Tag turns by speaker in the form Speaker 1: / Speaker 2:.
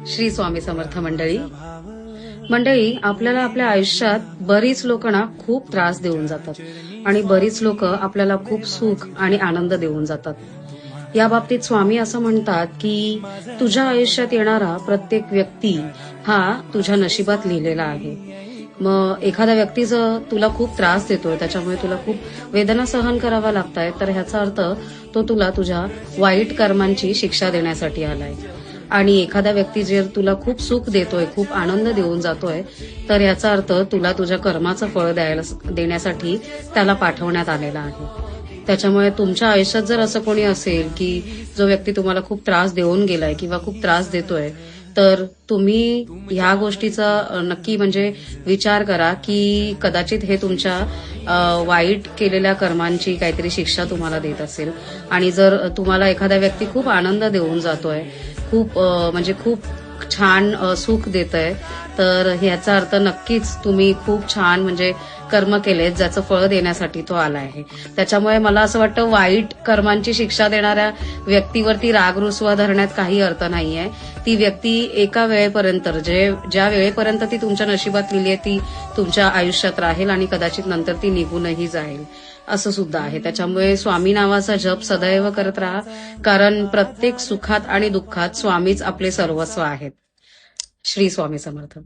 Speaker 1: श्री स्वामी समर्थ मंडळी आपल्याला आपल्या आयुष्यात बरीच लोक ना खूप त्रास देऊन जातात आणि बरीच लोक आपल्याला खूप सुख आणि आनंद देऊन जातात। या बाबतीत स्वामी असं म्हणतात की तुझ्या आयुष्यात येणारा प्रत्येक व्यक्ती हा तुझ्या नशिबात लिहिलेला आहे। मग एखाद्या व्यक्तीचं तुला खूप त्रास देतोय, त्याच्यामुळे तुला खूप वेदना सहन कराव्या लागतायत, तर ह्याचा अर्थ तो तुला तुझ्या वाईट कर्मांची शिक्षा देण्यासाठी आलाय। आणि एखादा व्यक्ती जर तुला खूप सुख देतोय, खूप आनंद देऊन जातोय, तर याचा अर्थ तुला तुझ्या कर्माचं फळ देण्यासाठी त्याला पाठवण्यात आलेला आहे। त्याच्यामुळे तुमच्या आयुष्यात जर असं कोणी असेल की जो व्यक्ती तुम्हाला खूप त्रास देऊन गेलाय किंवा खूप त्रास देतोय, तर तुम्ही ह्या गोष्टीचा नक्की म्हणजे विचार करा की कदाचित हे तुमच्या वाईट केलेल्या कर्मांची काहीतरी शिक्षा तुम्हाला देत असेल। आणि जर तुम्हाला एखादा व्यक्ती खूप आनंद देऊन जातोय, खूप म्हणजे खूप छान सुख देतय, तर ह्याचा अर्थ नक्कीच तुम्ही खूप छान म्हणजे कर्म केलेत ज्याचं फळ देण्यासाठी तो आला आहे। त्याच्यामुळे मला असं वाटतं वाईट कर्मांची शिक्षा देणाऱ्या व्यक्तीवरती राग रुसवा धरण्यात काही अर्थ नाहीये। ती व्यक्ती एका वेळेपर्यंत ज्या वेळेपर्यंत ती तुमच्या नशिबात लिहिली आहे ती तुमच्या आयुष्यात राहील आणि कदाचित नंतर ती निघूनही जाईल, असं सुद्धा आहे। त्याच्यामुळे स्वामी नावाचा जप सदैव करत राहा, कारण प्रत्येक सुखात आणि दुःखात स्वामीच आपले सर्वस्व आहेत। श्री स्वामी समर्थ।